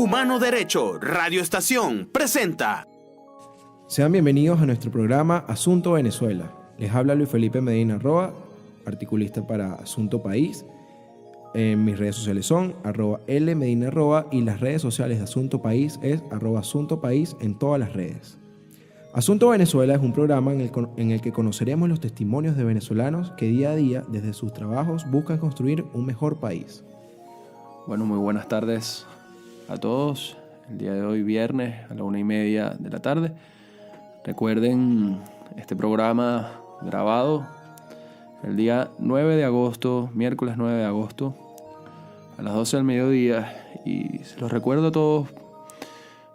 Humano Derecho, Radio Estación, presenta. Sean bienvenidos a nuestro programa Asunto Venezuela. Les habla Luis Felipe Medina Roa, articulista para Asunto País. En mis redes sociales son @LMedinaRoa y las redes sociales de Asunto País es @Asunto País en todas las redes. Asunto Venezuela es un programa en el que conoceremos los testimonios de venezolanos que día a día, desde sus trabajos, buscan construir un mejor país. Bueno, muy buenas tardes a todos. El día de hoy, viernes, a la 1:30 de la tarde. Recuerden este programa grabado el día 9 de agosto, miércoles 9 de agosto, a las 12 del mediodía. Y se los recuerdo a todos,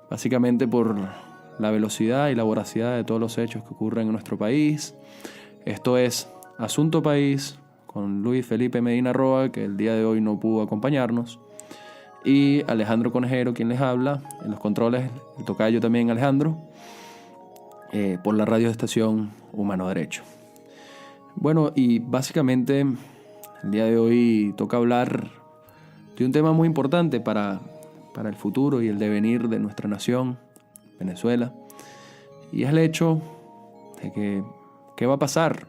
básicamente por la velocidad y la voracidad de todos los hechos que ocurren en nuestro país. Esto es Asunto País, con Luis Felipe Medina Roa, que el día de hoy no pudo acompañarnos, y Alejandro Conejero, quien les habla, en los controles, el tocayo también Alejandro, por la radio estación Humano Derecho. Bueno, y básicamente el día de hoy toca hablar de un tema muy importante para el futuro y el devenir de nuestra nación, Venezuela, y es el hecho de que qué va a pasar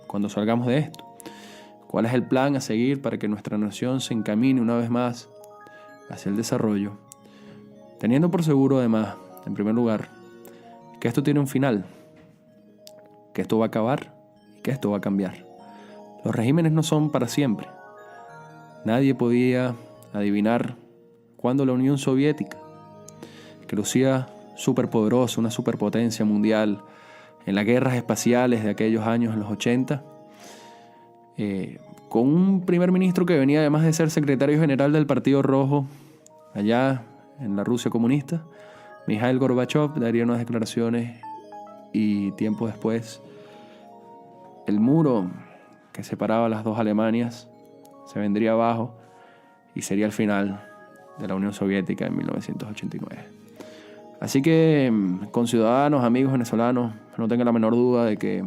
cuando salgamos de esto. ¿Cuál es el plan a seguir para que nuestra nación se encamine una vez más hacia el desarrollo? Teniendo por seguro, además, en primer lugar, que esto tiene un final, que esto va a acabar y que esto va a cambiar. Los regímenes no son para siempre. Nadie podía adivinar cuándo la Unión Soviética, que lucía superpoderosa, una superpotencia mundial en las guerras espaciales de aquellos años, en los 80, con un primer ministro que venía además de ser secretario general del Partido Rojo allá en la Rusia comunista, Mikhail Gorbachev, daría unas declaraciones y tiempo después el muro que separaba las dos Alemanias se vendría abajo y sería el final de la Unión Soviética en 1989. Así que, conciudadanos, amigos venezolanos, no tengan la menor duda de que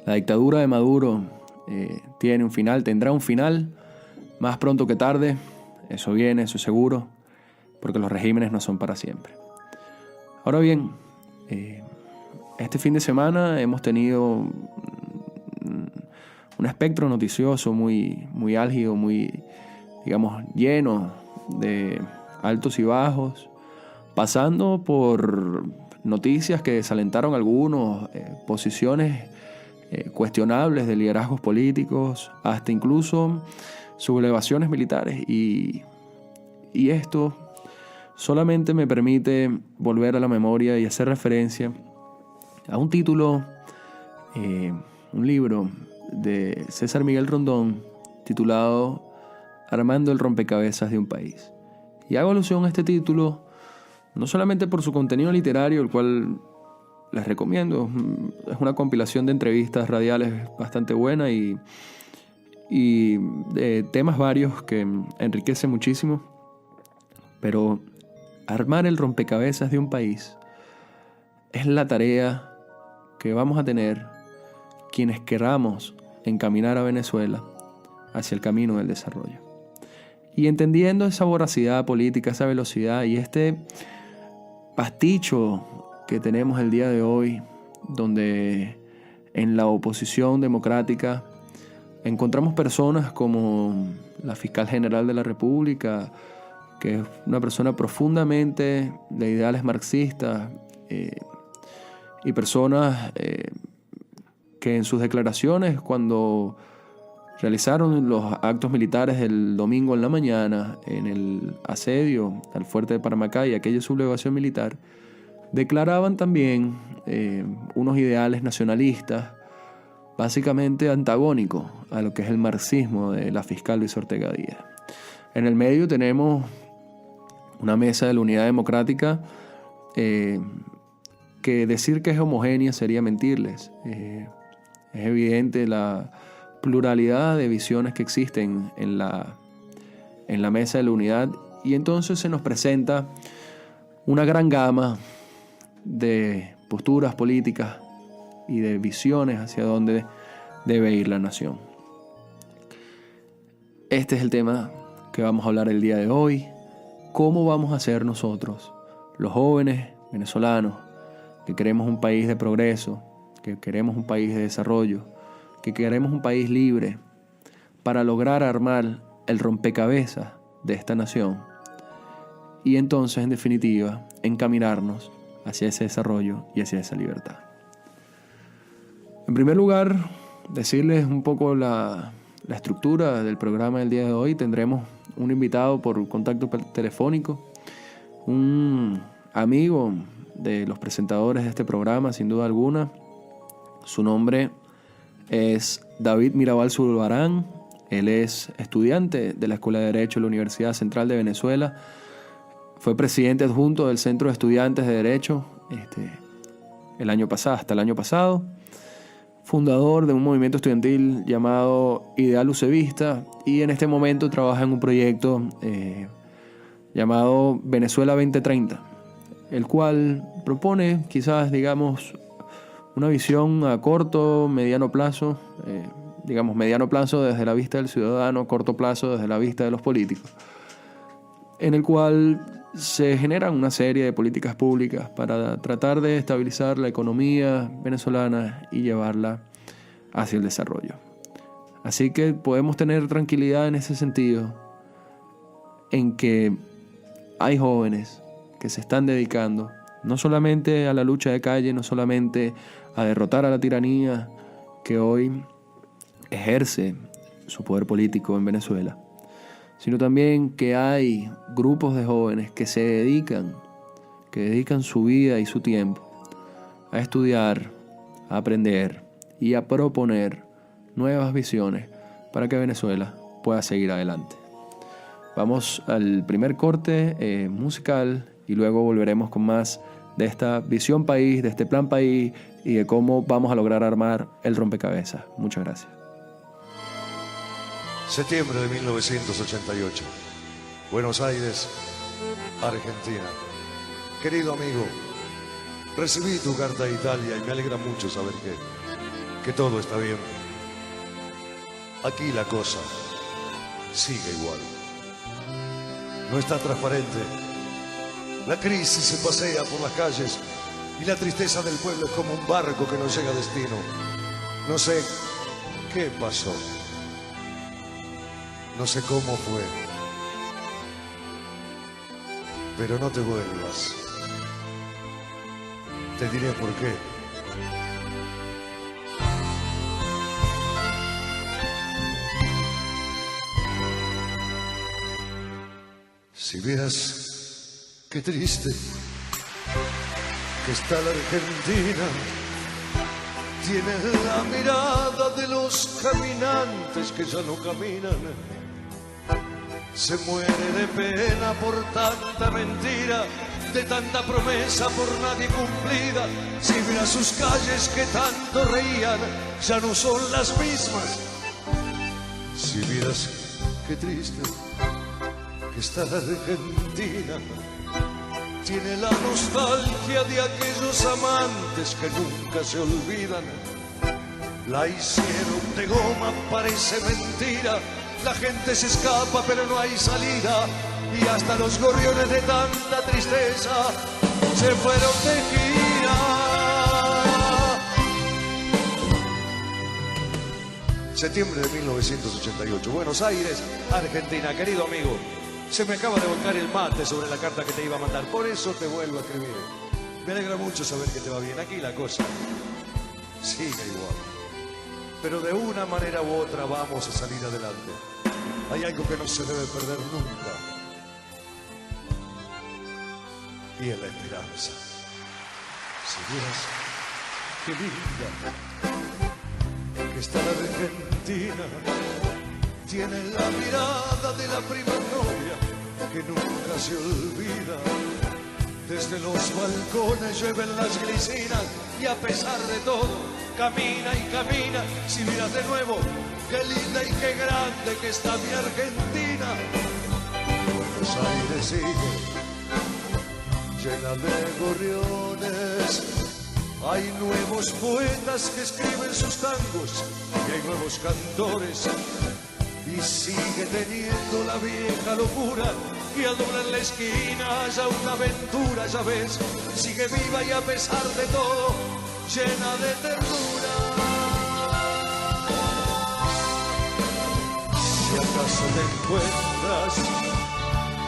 la dictadura de Maduro tiene un final, tendrá un final, más pronto que tarde. Eso viene, eso es seguro, porque los regímenes no son para siempre. Ahora bien, este fin de semana hemos tenido un espectro noticioso muy álgido, muy, digamos, lleno de altos y bajos, pasando por noticias que desalentaron algunos, posiciones cuestionables de liderazgos políticos, hasta incluso sublevaciones militares. Y esto solamente me permite volver a la memoria y hacer referencia a un título, un libro de César Miguel Rondón titulado Armando el rompecabezas de un país. Y hago alusión a este título no solamente por su contenido literario, el cual les recomiendo. Es una compilación de entrevistas radiales bastante buena y de temas varios que enriquece muchísimo. Pero armar el rompecabezas de un país es la tarea que vamos a tener quienes queramos encaminar a Venezuela hacia el camino del desarrollo. Y entendiendo esa voracidad política, esa velocidad y este pasticho que tenemos el día de hoy, donde en la oposición democrática encontramos personas como la fiscal general de la República, que es una persona profundamente de ideales marxistas, y personas que en sus declaraciones, cuando realizaron los actos militares del domingo en la mañana en el asedio al fuerte de Paramacay y aquella sublevación militar, declaraban también unos ideales nacionalistas básicamente antagónicos a lo que es el marxismo de la fiscal Luis Ortega Díaz. En el medio tenemos una mesa de la Unidad Democrática que decir que es homogénea sería mentirles. Es evidente la pluralidad de visiones que existen en la mesa de la unidad, y entonces se nos presenta una gran gama de posturas políticas y de visiones hacia dónde debe ir la nación. Este es el tema que vamos a hablar el día de hoy. cómo vamos a ser nosotros, los jóvenes venezolanos, que queremos un país de progreso, que queremos un país de desarrollo, que queremos un país libre, para lograr armar el rompecabezas de esta nación y entonces, en definitiva, encaminarnos hacia ese desarrollo y hacia esa libertad. En primer lugar, decirles un poco la estructura del programa del día de hoy. Tendremos un invitado por contacto telefónico, un amigo de los presentadores de este programa, sin duda alguna. Su nombre es David Mirabal Zulbarán. Él es estudiante de la Escuela de Derecho de la Universidad Central de Venezuela. Fue presidente adjunto del Centro de Estudiantes de Derecho hasta el año pasado. Fundador de un movimiento estudiantil llamado Ideal Lucevista, y en este momento trabaja en un proyecto llamado Venezuela 2030, el cual propone quizás, una visión a corto, mediano plazo, mediano plazo desde la vista del ciudadano, corto plazo desde la vista de los políticos, en el cual se generan una serie de políticas públicas para tratar de estabilizar la economía venezolana y llevarla hacia el desarrollo. Así que podemos tener tranquilidad en ese sentido, en que hay jóvenes que se están dedicando no solamente a la lucha de calle, no solamente a derrotar a la tiranía que hoy ejerce su poder político en Venezuela, sino también que hay grupos de jóvenes que dedican su vida y su tiempo a estudiar, a aprender y a proponer nuevas visiones para que Venezuela pueda seguir adelante. Vamos al primer corte musical y luego volveremos con más de esta visión país, de este plan país y de cómo vamos a lograr armar el rompecabezas. Muchas gracias. Septiembre de 1988, Buenos Aires, Argentina. Querido amigo, recibí tu carta de Italia y me alegra mucho saber que todo está bien. Aquí la cosa sigue igual. No está transparente. La crisis se pasea por las calles y la tristeza del pueblo es como un barco que no llega a destino. No sé qué pasó. No sé cómo fue, pero no te vuelvas. Te diré por qué. Si vieras qué triste que está la Argentina, tiene la mirada de los caminantes que ya no caminan. Se muere de pena por tanta mentira, de tanta promesa por nadie cumplida. Si mira sus calles que tanto reían, ya no son las mismas. Si miras qué triste que está la Argentina, tiene la nostalgia de aquellos amantes que nunca se olvidan. La hicieron de goma, parece mentira. La gente se escapa pero no hay salida, y hasta los gorriones de tanta tristeza se fueron de gira. Septiembre de 1988, Buenos Aires, Argentina. Querido amigo, se me acaba de volcar el mate sobre la carta que te iba a mandar, por eso te vuelvo a escribir. Me alegra mucho saber que te va bien. Aquí la cosa sigue igual, pero de una manera u otra vamos a salir adelante. Hay algo que no se debe perder nunca, y es la esperanza. Si vieras qué linda que está la Argentina, tiene la mirada de la prima novia que nunca se olvida. Desde los balcones llueven las glicinas y a pesar de todo camina y camina. Si miras de nuevo, qué linda y qué grande que está mi Argentina. Buenos Aires sigue llena de gorriones. Hay nuevos poetas que escriben sus tangos y hay nuevos cantores. Y sigue teniendo la vieja locura y al doblar la esquina ya una aventura, ya ves, sigue viva y a pesar de todo, llena de ternura. Si acaso te encuentras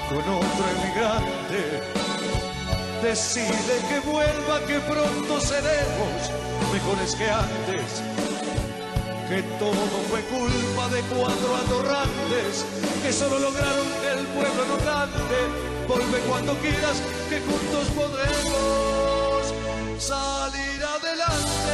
con otro emigrante, decide que vuelva, que pronto seremos mejores que antes, que todo fue culpa de 4 atorrantes que solo lograron que el pueblo no cante. Vuelve cuando quieras, que juntos podremos salir adelante.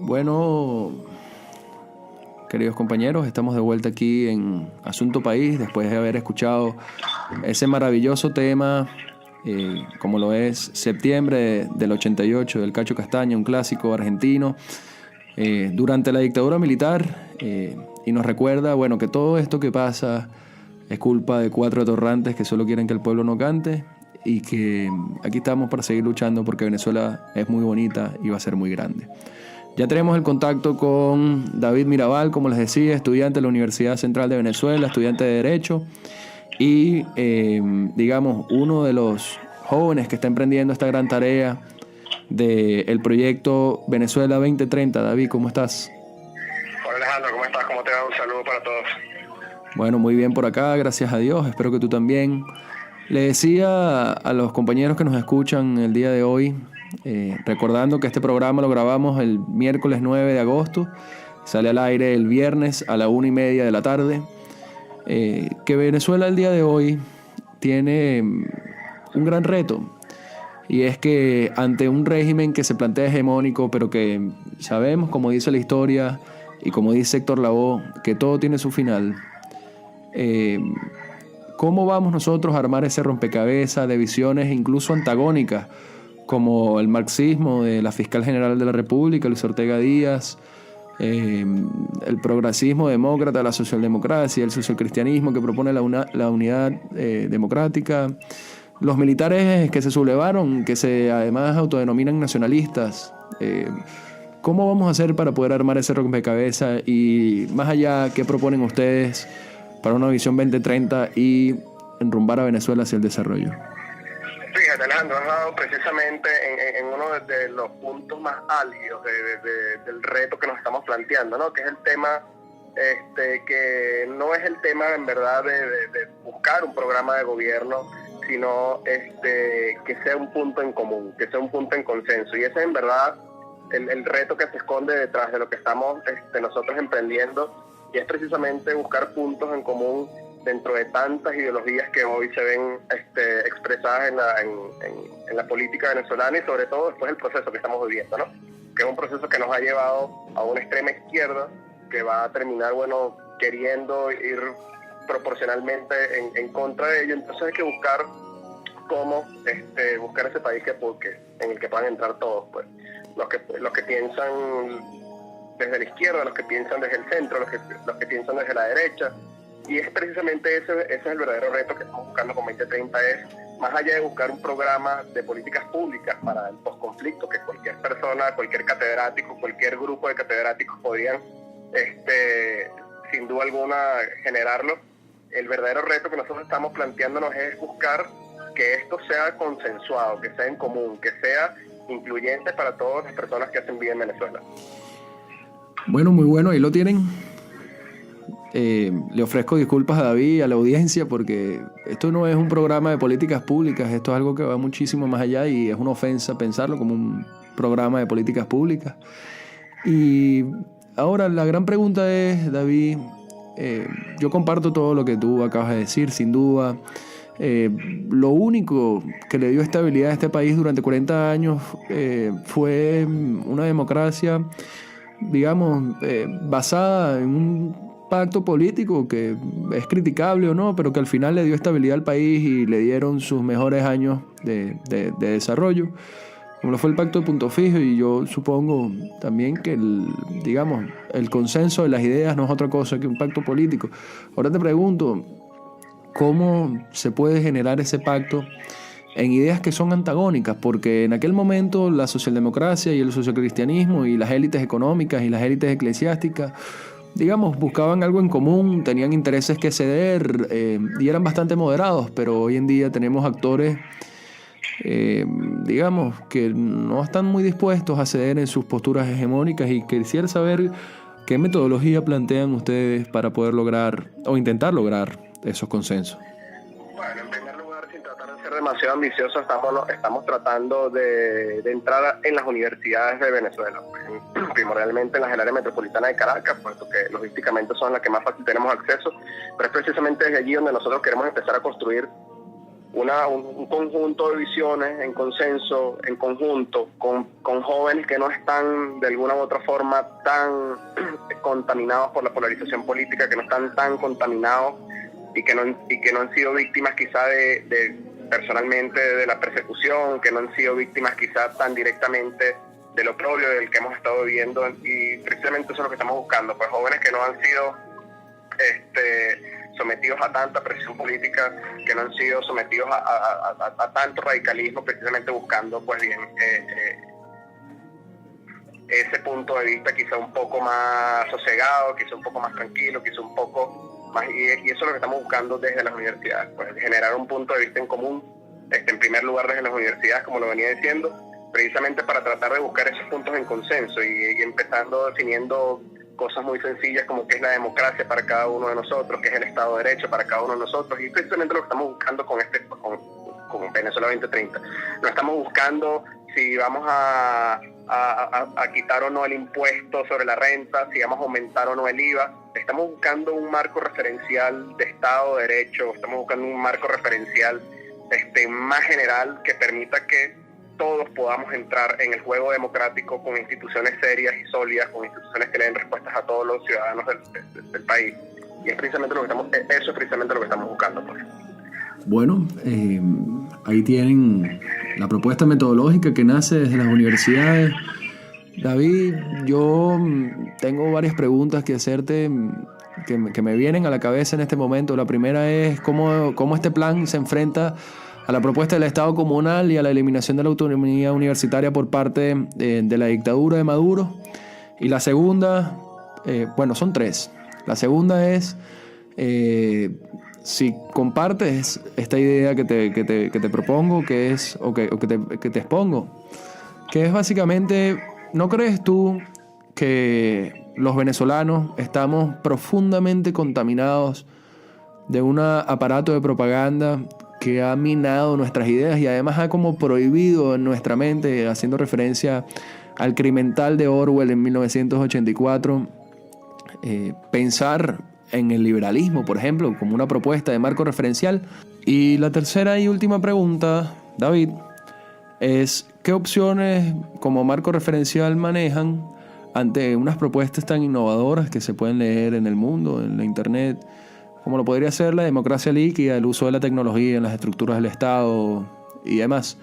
Bueno, queridos compañeros, estamos de vuelta aquí en Asunto País después de haber escuchado ese maravilloso tema, como lo es Septiembre del 88 del Cacho Castaña, un clásico argentino, durante la dictadura militar, y nos recuerda, bueno, que todo esto que pasa es culpa de 4 atorrantes que solo quieren que el pueblo no cante, y que aquí estamos para seguir luchando porque Venezuela es muy bonita y va a ser muy grande. Ya tenemos el contacto con David Mirabal, como les decía, estudiante de la Universidad Central de Venezuela, estudiante de Derecho y, digamos, uno de los jóvenes que está emprendiendo esta gran tarea del proyecto Venezuela 2030. David, ¿cómo estás? Hola Alejandro, ¿cómo estás? ¿Cómo te va? Un saludo para todos. Bueno, muy bien por acá, gracias a Dios, espero que tú también. Le decía a los compañeros que nos escuchan el día de hoy, recordando que este programa lo grabamos el miércoles 9 de agosto, sale al aire el viernes a la 1:30 de la tarde, que Venezuela el día de hoy tiene un gran reto, y es que ante un régimen que se plantea hegemónico, pero que sabemos, como dice la historia y como dice Héctor Lavoe, que todo tiene su final, ¿cómo vamos nosotros a armar ese rompecabezas de visiones incluso antagónicas, como el marxismo de la fiscal general de la República, Luis Ortega Díaz, el progresismo demócrata, la socialdemocracia, el socialcristianismo que propone la unidad democrática, los militares que se sublevaron, que se además autodenominan nacionalistas? ¿Cómo vamos a hacer para poder armar ese rompecabezas? Y más allá, ¿qué proponen ustedes para una visión 2030 y enrumbar a Venezuela hacia el desarrollo? Fíjate, Alejandro, has dado precisamente en uno de los puntos más álgidos del reto que nos estamos planteando, ¿no? Que es el tema, que no es el tema en verdad de buscar un programa de gobierno, sino que sea un punto en común, que sea un punto en consenso. Y ese es en verdad el reto que se esconde detrás de lo que estamos nosotros emprendiendo, y es precisamente buscar puntos en común dentro de tantas ideologías que hoy se ven expresadas en la política venezolana, y sobre todo después del proceso que estamos viviendo, ¿no? Que es un proceso que nos ha llevado a una extrema izquierda que va a terminar, bueno, queriendo ir proporcionalmente en contra de ello. Entonces hay que buscar cómo buscar ese país en el que puedan entrar todos, pues, los que piensan desde la izquierda, los que piensan desde el centro, los que piensan desde la derecha. Y es precisamente ese es el verdadero reto que estamos buscando con 2030, es más allá de buscar un programa de políticas públicas para el posconflicto, que cualquier persona, cualquier catedrático, cualquier grupo de catedráticos podrían sin duda alguna generarlo. El verdadero reto que nosotros estamos planteándonos es buscar que esto sea consensuado, que sea en común, que sea incluyente para todas las personas que hacen vida en Venezuela. Bueno, muy bueno, ahí lo tienen. Le ofrezco disculpas a David y a la audiencia porque esto no es un programa de políticas públicas, esto es algo que va muchísimo más allá y es una ofensa pensarlo como un programa de políticas públicas. Y ahora la gran pregunta es, David, yo comparto todo lo que tú acabas de decir, sin duda. Lo único que le dio estabilidad a este país durante 40 años fue una democracia, digamos, basada en un pacto político que es criticable o no, pero que al final le dio estabilidad al país y le dieron sus mejores años de desarrollo. como lo fue el Pacto de Punto Fijo, y yo supongo también que el consenso de las ideas no es otra cosa que un pacto político. Ahora te pregunto, ¿cómo se puede generar ese pacto en ideas que son antagónicas? Porque en aquel momento la socialdemocracia y el sociocristianismo y las élites económicas y las élites eclesiásticas, buscaban algo en común, tenían intereses que ceder y eran bastante moderados, pero hoy en día tenemos actores que no están muy dispuestos a ceder en sus posturas hegemónicas, y quisiera saber qué metodología plantean ustedes para poder lograr o intentar lograr esos consensos. Bueno, en primer lugar, sin tratar de ser demasiado ambiciosos, estamos tratando de entrar en las universidades de Venezuela, primordialmente en las del área metropolitana de Caracas, puesto que logísticamente son las que más fácil tenemos acceso, pero es precisamente desde allí donde nosotros queremos empezar a construir un conjunto de visiones en consenso, en conjunto, con jóvenes que no están de alguna u otra forma tan contaminados por la polarización política, que no están tan contaminados y que no han sido víctimas quizá personalmente de la persecución, que no han sido víctimas quizá tan directamente del oprobio del que hemos estado viviendo, y precisamente eso es lo que estamos buscando, pues jóvenes que no han sido sometidos a tanta presión política, que no han sido sometidos a tanto radicalismo, precisamente buscando pues bien ese punto de vista quizá un poco más sosegado, quizá un poco más tranquilo, quizá un poco más, y eso es lo que estamos buscando desde las universidades, pues generar un punto de vista en común, en primer lugar desde las universidades, como lo venía diciendo, precisamente para tratar de buscar esos puntos en consenso y empezando definiendo cosas muy sencillas como qué es la democracia para cada uno de nosotros, qué es el Estado de Derecho para cada uno de nosotros, y precisamente lo que estamos buscando con Venezuela 2030. No estamos buscando si vamos a quitar o no el impuesto sobre la renta, si vamos a aumentar o no el IVA. Estamos buscando un marco referencial de Estado de Derecho, estamos buscando un marco referencial más general que permita que todos podamos entrar en el juego democrático con instituciones serias y sólidas, con instituciones que le den respuestas a todos los ciudadanos del país. Y es precisamente lo que estamos buscando, pues. Bueno, ahí tienen la propuesta metodológica que nace desde las universidades. David, yo tengo varias preguntas que hacerte que me vienen a la cabeza en este momento. La primera es cómo este plan se enfrenta a la propuesta del Estado comunal y a la eliminación de la autonomía universitaria por parte de la dictadura de Maduro. Y la segunda, son tres. La segunda es si compartes esta idea que te propongo, que te expongo, que es básicamente, ¿no crees tú que los venezolanos estamos profundamente contaminados de un aparato de propaganda que ha minado nuestras ideas y además ha como prohibido en nuestra mente, haciendo referencia al Crimental de Orwell en 1984, pensar en el liberalismo, por ejemplo, como una propuesta de marco referencial? Y la tercera y última pregunta, David, es ¿qué opciones como marco referencial manejan ante unas propuestas tan innovadoras que se pueden leer en el mundo, en la internet, como lo podría ser la democracia líquida, el uso de la tecnología en las estructuras del Estado y demás?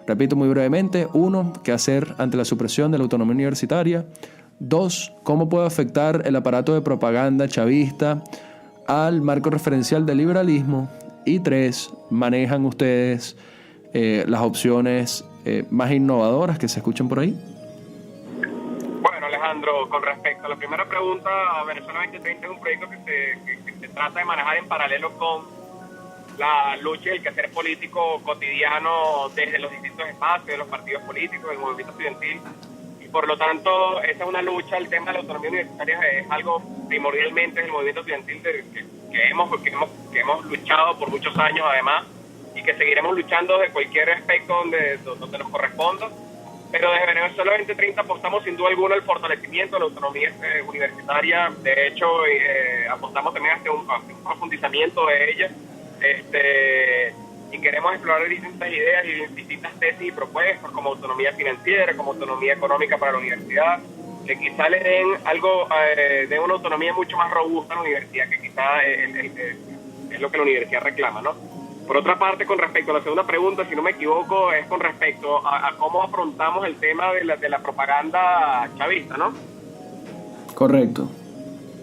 Repito muy brevemente: 1, ¿qué hacer ante la supresión de la autonomía universitaria? 2, ¿cómo puede afectar el aparato de propaganda chavista al marco referencial del liberalismo? Y 3, ¿manejan ustedes las opciones más innovadoras que se escuchan por ahí? Bueno, Alejandro, con respecto a la primera pregunta, Venezuela 2030 es un proyecto que se trata de manejar en paralelo con la lucha y el quehacer político cotidiano desde los distintos espacios, de los partidos políticos, del movimiento estudiantil. Y por lo tanto, esa es una lucha. El tema de la autonomía universitaria es algo primordialmente del movimiento estudiantil que hemos luchado por muchos años, además, y que seguiremos luchando desde cualquier aspecto donde nos corresponda. Pero desde Venezuela 2030 apostamos sin duda alguna al fortalecimiento de la autonomía universitaria. De hecho, apostamos también hacia un profundizamiento de ella. Y queremos explorar distintas ideas y distintas tesis y propuestas, como autonomía financiera, como autonomía económica para la universidad, que quizá le den algo, de una autonomía mucho más robusta a la universidad, que quizá es lo que la universidad reclama, ¿no? Por otra parte, con respecto a la segunda pregunta, si no me equivoco, es con respecto a cómo afrontamos el tema de la propaganda chavista, ¿no? Correcto.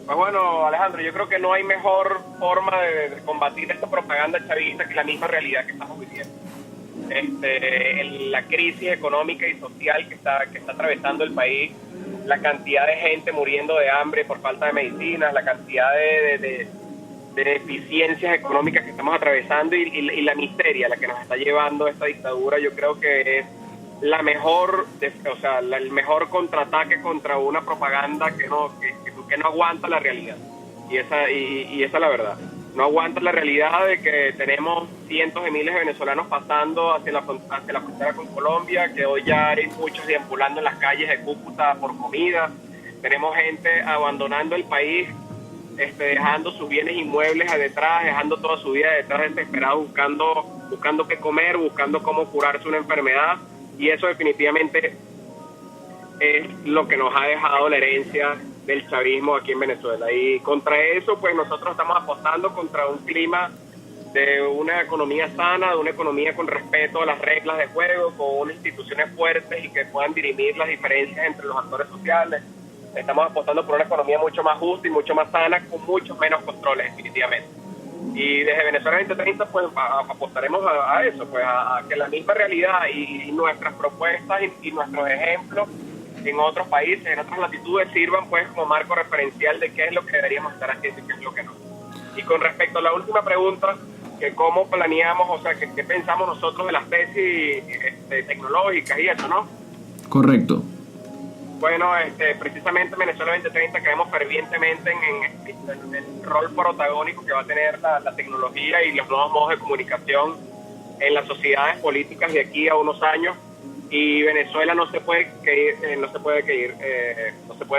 Pues bueno, Alejandro, yo creo que no hay mejor forma de combatir esta propaganda chavista que la misma realidad que estamos viviendo. La crisis económica y social que está atravesando el país, la cantidad de gente muriendo de hambre por falta de medicinas, la cantidad de deficiencias económicas que estamos atravesando y la miseria a la que nos está llevando esta dictadura, yo creo que es el mejor contraataque contra una propaganda que no aguanta la realidad. Y esa es la verdad. No aguanta la realidad de que tenemos cientos de miles de venezolanos pasando hacia la frontera con Colombia, que hoy ya hay muchos deambulando en las calles de Cúcuta por comida. Tenemos gente abandonando el país, dejando sus bienes inmuebles detrás, dejando toda su vida detrás, desesperados, buscando qué comer, buscando cómo curarse una enfermedad. Y eso definitivamente es lo que nos ha dejado la herencia del chavismo aquí en Venezuela. Y contra eso, pues nosotros estamos apostando contra un clima de una economía sana, de una economía con respeto a las reglas de juego, con unas instituciones fuertes y que puedan dirimir las diferencias entre los actores sociales. Estamos apostando por una economía mucho más justa y mucho más sana, con muchos menos controles, definitivamente. Y desde Venezuela 2030, pues apostaremos a eso, pues a que la misma realidad y nuestras propuestas y nuestros ejemplos en otros países, en otras latitudes, sirvan pues como marco referencial de qué es lo que deberíamos estar haciendo y qué es lo que no. Y con respecto a la última pregunta, que cómo planeamos, o sea, qué pensamos nosotros de las tesis tecnológicas y eso, ¿no? Correcto. Bueno, precisamente en Venezuela 2030 creemos fervientemente en el rol protagónico que va a tener la tecnología y los nuevos modos de comunicación en las sociedades políticas de aquí a unos años. Y Venezuela no se puede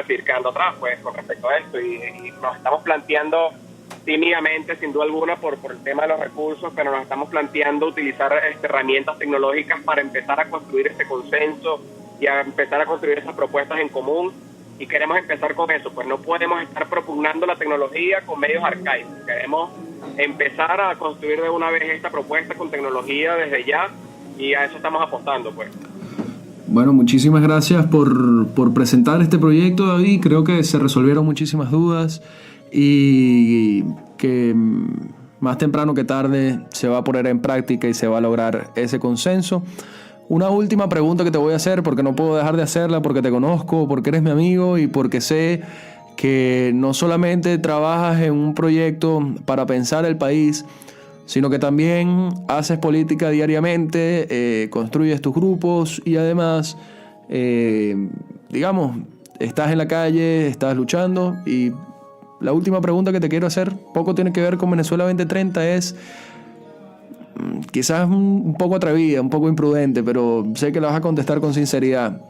seguir quedando atrás, pues, con respecto a esto. Y nos estamos planteando tímidamente, sin duda alguna, por el tema de los recursos, pero nos estamos planteando utilizar herramientas tecnológicas para empezar a construir ese consenso y a empezar a construir esas propuestas en común. Y queremos empezar con eso, pues no podemos estar propugnando la tecnología con medios arcaicos. Queremos empezar a construir de una vez esta propuesta con tecnología desde ya, y a eso estamos apostando, pues. Bueno, muchísimas gracias por presentar este proyecto, David. Creo que se resolvieron muchísimas dudas y que más temprano que tarde se va a poner en práctica y se va a lograr ese consenso. Una última pregunta que te voy a hacer, porque no puedo dejar de hacerla, porque te conozco, porque eres mi amigo y porque sé que no solamente trabajas en un proyecto para pensar el país, sino que también haces política diariamente, construyes tus grupos y además, estás en la calle, estás luchando. Y la última pregunta que te quiero hacer, poco tiene que ver con Venezuela 2030, es quizás un poco atrevida, un poco imprudente, pero sé que la vas a contestar con sinceridad.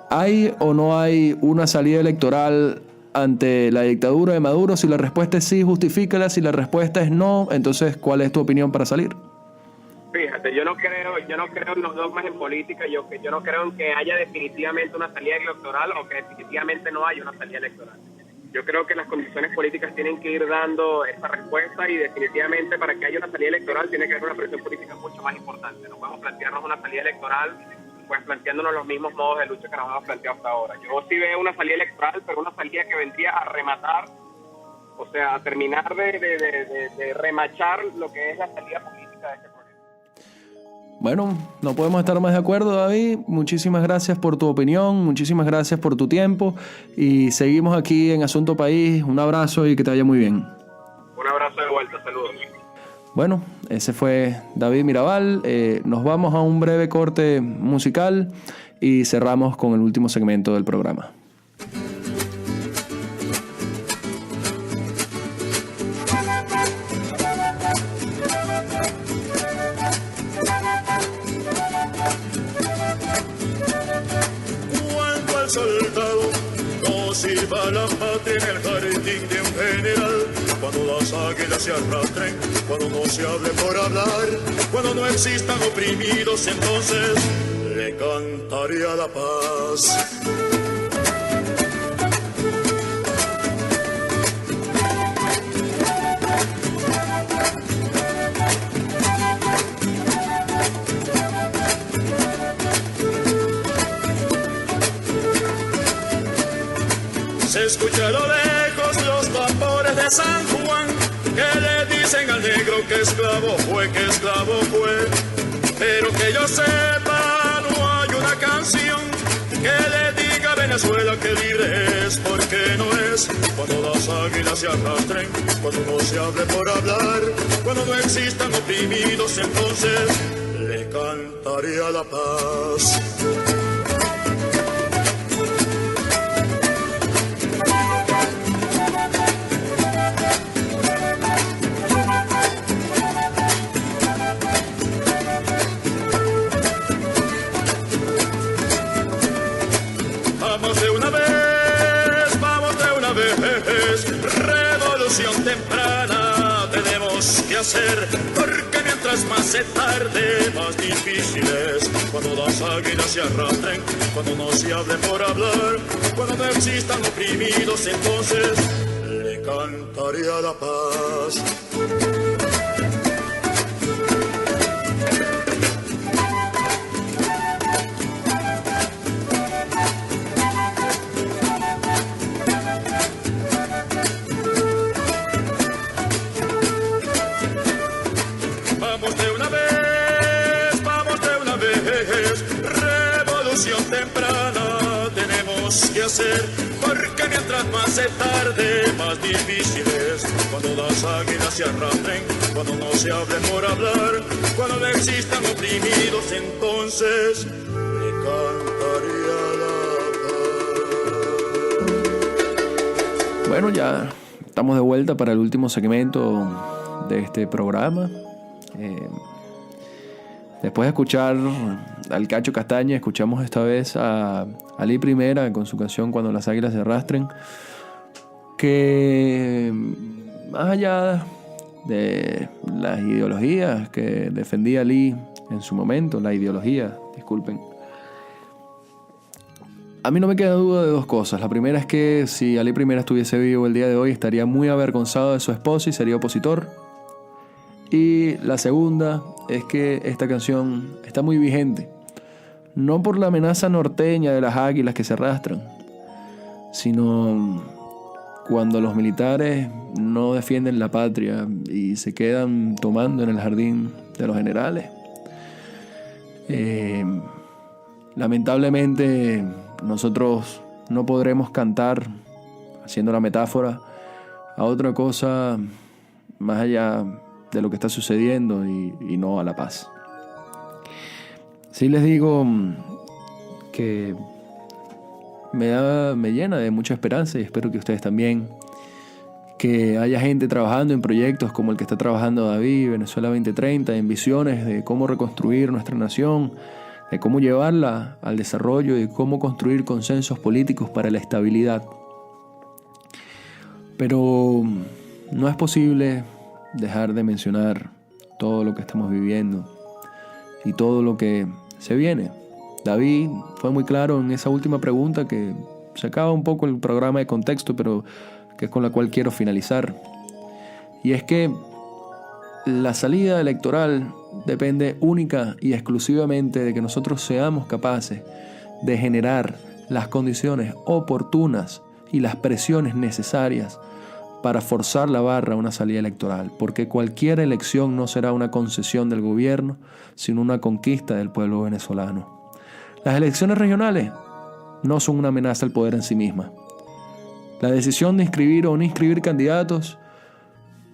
¿Hay o no hay una salida electoral ante la dictadura de Maduro? Si la respuesta es sí, justifícala. Si la respuesta es no, entonces, ¿cuál es tu opinión para salir? Fíjate, yo no creo en los dogmas en política. Yo no creo en que haya definitivamente una salida electoral o que definitivamente no haya una salida electoral. Yo creo que las condiciones políticas tienen que ir dando esa respuesta, y definitivamente para que haya una salida electoral tiene que haber una presión política mucho más importante. No podemos plantearnos una salida electoral pues planteándonos los mismos modos de lucha que nos hemos planteado hasta ahora. Yo sí veo una salida electoral, pero una salida que vendría a rematar, o sea, a terminar de remachar lo que es la salida política de este proyecto. Bueno, no podemos estar más de acuerdo, David. Muchísimas gracias por tu opinión, muchísimas gracias por tu tiempo, y seguimos aquí en Asunto País. Un abrazo y que te vaya muy bien. Un abrazo de vuelta, saludos. Bueno, ese fue David Mirabal. Nos vamos a un breve corte musical y cerramos con el último segmento del programa. Cuando al soldado no sirva la patria en el jardín de un general, cuando las águilas se arrastren, cuando no se hable por hablar, cuando no existan oprimidos, entonces le cantaré a la paz. Se escucha a lo lejos los tambores de San Juan, que le dicen al negro que esclavo fue, pero que yo sepa no hay una canción que le diga a Venezuela que libre es, porque no es. Cuando las águilas se arrastren, cuando no se hable por hablar, cuando no existan oprimidos, entonces le cantaría la paz. Revolución temprana tenemos que hacer, porque mientras más se tarde, más difícil es. Cuando las águilas se arrastren, cuando no se hable por hablar, cuando no existan oprimidos, entonces le cantaría la paz. Temprana tenemos que hacer, porque mientras más se tarde, más difícil es. Cuando las águilas se arrastren, cuando no se hable por hablar, cuando no existan oprimidos, entonces le cantaría la paz. Bueno, ya estamos de vuelta para el último segmento de este programa. Después de escuchar al Cacho Castaña, escuchamos esta vez a Ali Primera con su canción Cuando las águilas se arrastren, que más allá de las ideologías que defendía Ali en su momento, disculpen, a mí no me queda duda de dos cosas. La primera es que si Ali Primera estuviese vivo el día de hoy, estaría muy avergonzado de su esposa y sería opositor. Y la segunda es que esta canción está muy vigente, no por la amenaza norteña de las águilas que se arrastran, sino cuando los militares no defienden la patria y se quedan tomando en el jardín de los generales. Lamentablemente nosotros no podremos cantar, haciendo la metáfora, a otra cosa más allá de lo que está sucediendo y no a la paz. Sí les digo que me llena de mucha esperanza, y espero que ustedes también, que haya gente trabajando en proyectos como el que está trabajando David, Venezuela 2030, en visiones de cómo reconstruir nuestra nación, de cómo llevarla al desarrollo y de cómo construir consensos políticos para la estabilidad. Pero no es posible dejar de mencionar todo lo que estamos viviendo y todo lo que se viene. David fue muy claro en esa última pregunta, que sacaba un poco el programa de contexto, pero que es con la cual quiero finalizar. Y es que la salida electoral depende única y exclusivamente de que nosotros seamos capaces de generar las condiciones oportunas y las presiones necesarias para forzar la barra a una salida electoral, porque cualquier elección no será una concesión del gobierno, sino una conquista del pueblo venezolano. Las elecciones regionales no son una amenaza al poder en sí misma. La decisión de inscribir o no inscribir candidatos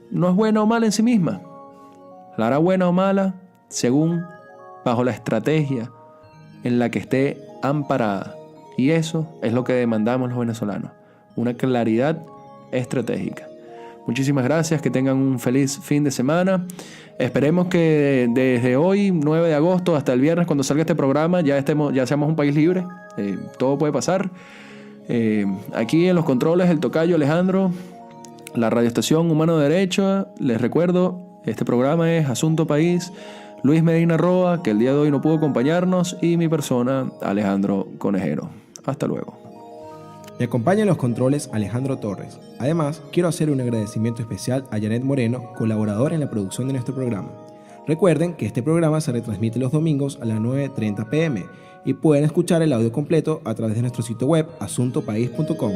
no es buena o mala en sí misma. La hará buena o mala según, bajo la estrategia en la que esté amparada. Y eso es lo que demandamos los venezolanos, una claridad estratégica. Muchísimas gracias, que tengan un feliz fin de semana. Esperemos que desde hoy, 9 de agosto, hasta el viernes cuando salga este programa, ya seamos un país libre. Todo puede pasar. Aquí en los controles el tocayo Alejandro, la radioestación Humano Derecho. Les recuerdo, este programa es Asunto País. Luis Medina Roa, que el día de hoy no pudo acompañarnos, y mi persona, Alejandro Conejero. Hasta luego. Me acompaña en los controles Alejandro Torres. Además, quiero hacer un agradecimiento especial a Janet Moreno, colaboradora en la producción de nuestro programa. Recuerden que este programa se retransmite los domingos a las 9:30 p.m. y pueden escuchar el audio completo a través de nuestro sitio web asuntopaís.com.